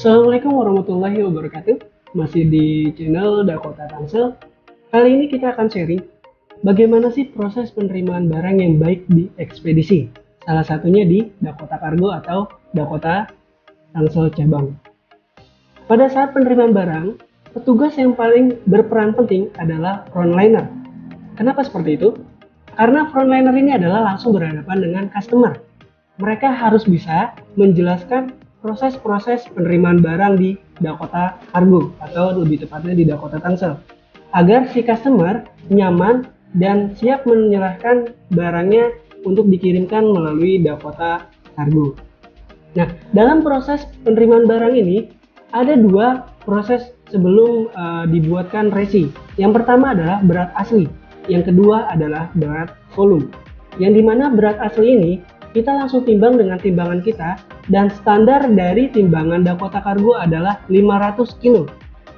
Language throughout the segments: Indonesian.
Assalamualaikum warahmatullahi wabarakatuh. Masih di channel Dakota Tangsel. Kali ini kita akan sharing bagaimana sih proses penerimaan barang yang baik di ekspedisi. Salah satunya di Dakota Cargo atau Dakota Tangsel cabang. Pada saat penerimaan barang, petugas yang paling berperan penting adalah frontliner. Kenapa seperti itu? Karena frontliner ini adalah langsung berhadapan dengan customer. Mereka harus bisa menjelaskan proses-proses penerimaan barang di Dakota Cargo atau lebih tepatnya di Dakota Tangsel agar si customer nyaman dan siap menyerahkan barangnya untuk dikirimkan melalui Dakota Cargo. Nah, dalam proses penerimaan barang ini ada dua proses sebelum dibuatkan resi. Yang pertama adalah berat asli, yang kedua adalah berat volume. Yang dimana berat asli ini kita langsung timbang dengan timbangan kita, dan standar dari timbangan Dakota Cargo adalah 500 kg.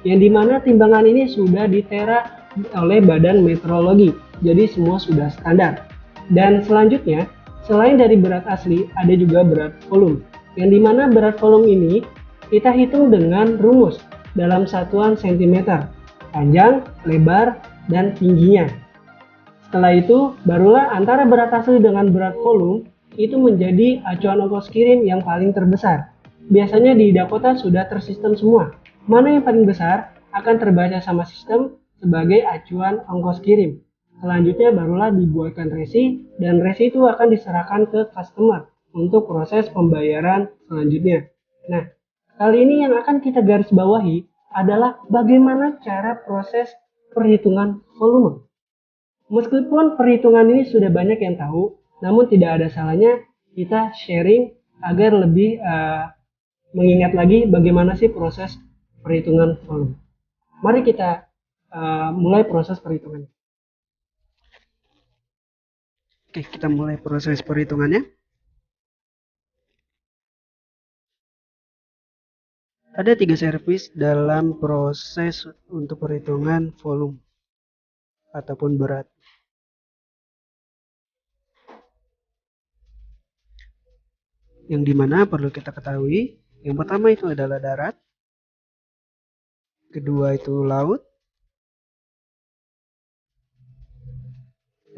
Yang dimana timbangan ini sudah ditera oleh Badan Meteorologi, jadi semua sudah standar. Dan selanjutnya, selain dari berat asli, ada juga berat volume. Yang dimana berat volume ini kita hitung dengan rumus dalam satuan cm, panjang, lebar, dan tingginya. Setelah itu, barulah antara berat asli dengan berat volume itu menjadi acuan ongkos kirim yang paling terbesar. Biasanya di Dakota sudah tersistem semua. Mana yang paling besar akan terbaca sama sistem sebagai acuan ongkos kirim. Selanjutnya barulah dibuatkan resi, dan resi itu akan diserahkan ke customer untuk proses pembayaran selanjutnya. Nah, kali ini yang akan kita garis bawahi adalah bagaimana cara proses perhitungan volume. Meskipun perhitungan ini sudah banyak yang tahu, namun tidak ada salahnya kita sharing agar lebih mengingat lagi bagaimana sih proses perhitungan volume. Mari kita mulai proses perhitungannya. Oke, kita mulai proses perhitungannya. Ada 3 servis dalam proses untuk perhitungan volume ataupun berat. Yang dimana perlu kita ketahui, yang pertama itu adalah darat, kedua itu laut,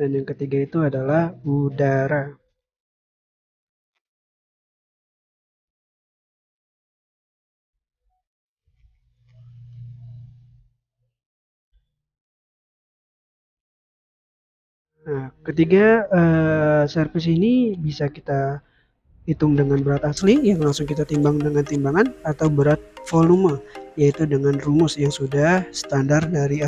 dan yang ketiga itu adalah udara. Nah, ketiga servis ini bisa kita hitung dengan berat asli yang langsung kita timbang dengan timbangan, atau berat volume yaitu dengan rumus yang sudah standar dari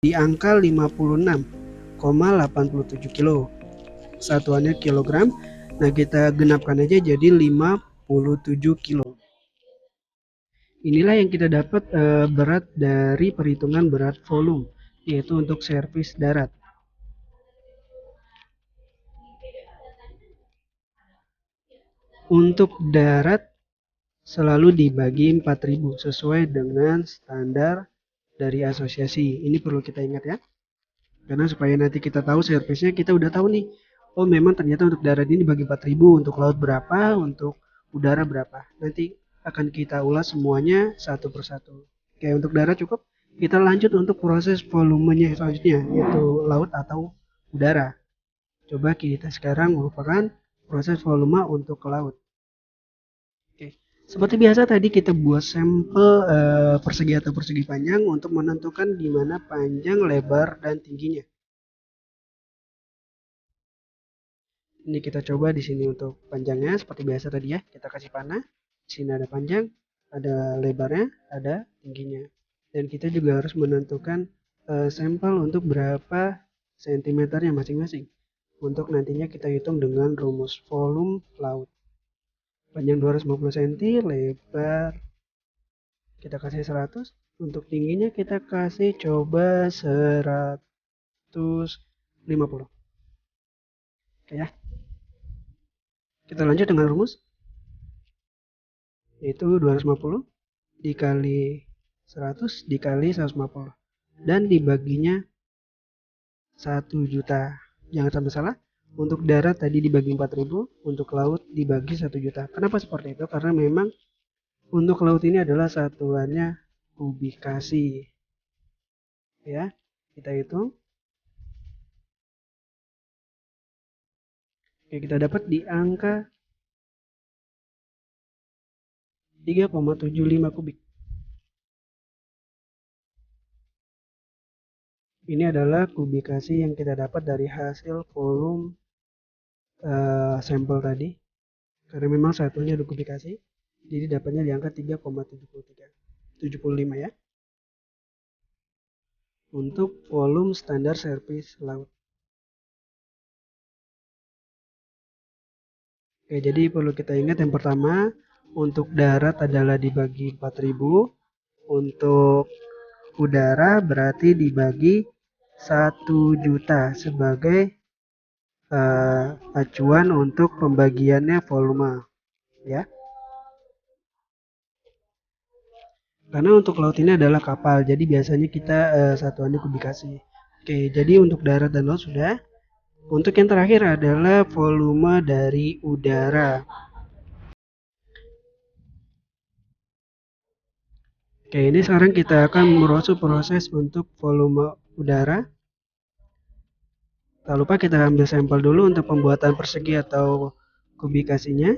di angka 56,87 kilo. Satuannya kilogram. Nah, kita genapkan aja jadi 57 kilo. Inilah yang kita dapat berat dari perhitungan berat volume, yaitu untuk servis darat. Untuk darat selalu dibagi 4.000 sesuai dengan standar dari asosiasi. Ini perlu kita ingat ya. Karena supaya nanti kita tahu servisnya, kita udah tahu nih. Oh, memang ternyata untuk darat ini dibagi 4.000, untuk laut berapa, untuk udara berapa. Nanti akan kita ulas semuanya satu persatu. Oke, untuk darat cukup. Kita lanjut untuk proses volumenya selanjutnya, yaitu laut atau udara. Coba kita sekarang merupakan proses volume untuk ke laut. Oke, seperti biasa tadi kita buat sampel persegi atau persegi panjang untuk menentukan di mana panjang, lebar, dan tingginya. Ini kita coba di sini untuk panjangnya seperti biasa tadi ya. Kita kasih panah. Di sini ada panjang, ada lebarnya, ada tingginya. Dan kita juga harus menentukan sampel untuk berapa sentimeternya masing-masing. Untuk nantinya kita hitung dengan rumus volume laut. Panjang 250 cm, lebar kita kasih 100. Untuk tingginya kita kasih coba 150. Oke ya. Kita lanjut dengan rumus, yaitu 250 dikali 100 dikali 150 dan dibaginya 1 juta. Jangan sampai salah, untuk darat tadi dibagi 4.000, untuk laut dibagi 1 juta. Kenapa seperti itu? Karena memang untuk laut ini adalah satuannya kubikasi. Ya, kita hitung. Oke, kita dapat di angka 3,75 kubik. Ini adalah kubikasi yang kita dapat dari hasil volume sampel tadi. Karena memang satunya ada kubikasi, jadi dapatnya di angka 3,75 ya. Untuk volume standar servis laut. Oke, jadi perlu kita ingat yang pertama, untuk darat adalah dibagi 4.000, untuk udara berarti dibagi 1 juta sebagai acuan untuk pembagiannya volume ya. Karena untuk laut ini adalah kapal, jadi biasanya kita satuannya kubikasi. Oke, jadi untuk darat dan laut sudah. Untuk yang terakhir adalah volume dari udara. Oke, ini sekarang kita akan merosot proses untuk volume udara. Tak lupa kita ambil sampel dulu untuk pembuatan persegi atau kubikasinya.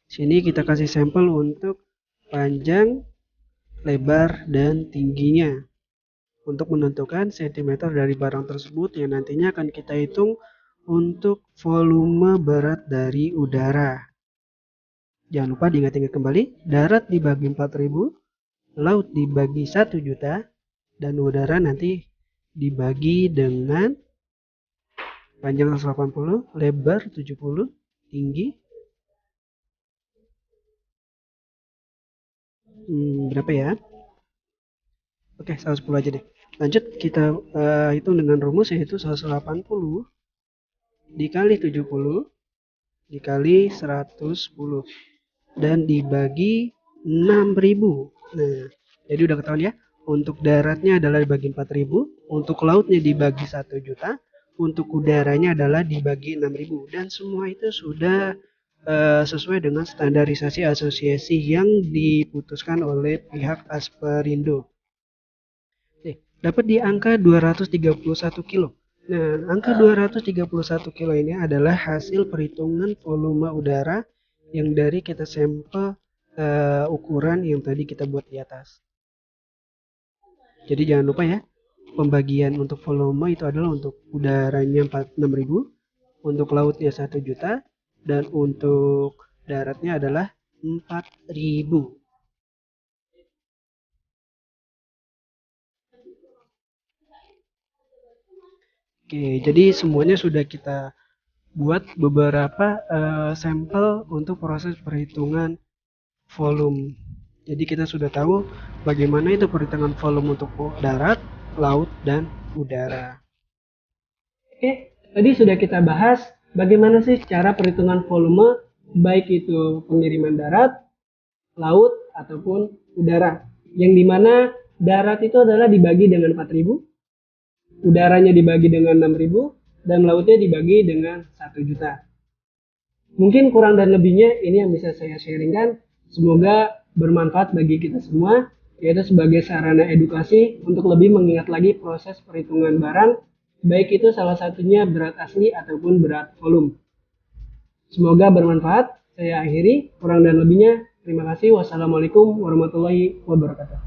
Sini kita kasih sampel untuk panjang, lebar, dan tingginya. Untuk menentukan sentimeter dari barang tersebut yang nantinya akan kita hitung untuk volume berat dari udara. Jangan lupa diingat-ingat kembali, darat dibagi 4.000, laut dibagi 1 juta, dan udara nanti dibagi dengan panjang 180, lebar 70, tinggi berapa ya? Oke, 110 aja deh. Lanjut kita hitung dengan rumus, yaitu 180 dikali 70 dikali 110 dan dibagi 6.000. Nah, jadi udah ketahuan ya. Untuk daratnya adalah dibagi 4.000, untuk lautnya dibagi 1 juta, untuk udaranya adalah dibagi 6.000, dan semua itu sudah sesuai dengan standarisasi asosiasi yang diputuskan oleh pihak Asperindo. Dapat di angka 231 kilo. Nah, angka 231 kilo ini adalah hasil perhitungan volume udara yang dari kita sampel ukuran yang tadi kita buat di atas. Jadi jangan lupa ya, pembagian untuk volume itu adalah untuk udaranya 6.000, untuk lautnya 1 juta, dan untuk daratnya adalah 4.000. Oke, jadi semuanya sudah kita buat beberapa sampel untuk proses perhitungan volume. Jadi kita sudah tahu bagaimana itu perhitungan volume untuk darat, laut, dan udara. Oke, tadi sudah kita bahas bagaimana sih cara perhitungan volume baik itu pengiriman darat, laut, ataupun udara. Yang dimana darat itu adalah dibagi dengan 4.000, udaranya dibagi dengan 6.000, dan lautnya dibagi dengan 1 juta. Mungkin kurang dan lebihnya ini yang bisa saya sharingkan. Semoga bermanfaat bagi kita semua, yaitu sebagai sarana edukasi untuk lebih mengingat lagi proses perhitungan barang, baik itu salah satunya berat asli ataupun berat volume. Semoga bermanfaat. Saya akhiri, kurang dan lebihnya terima kasih. Wassalamualaikum warahmatullahi wabarakatuh.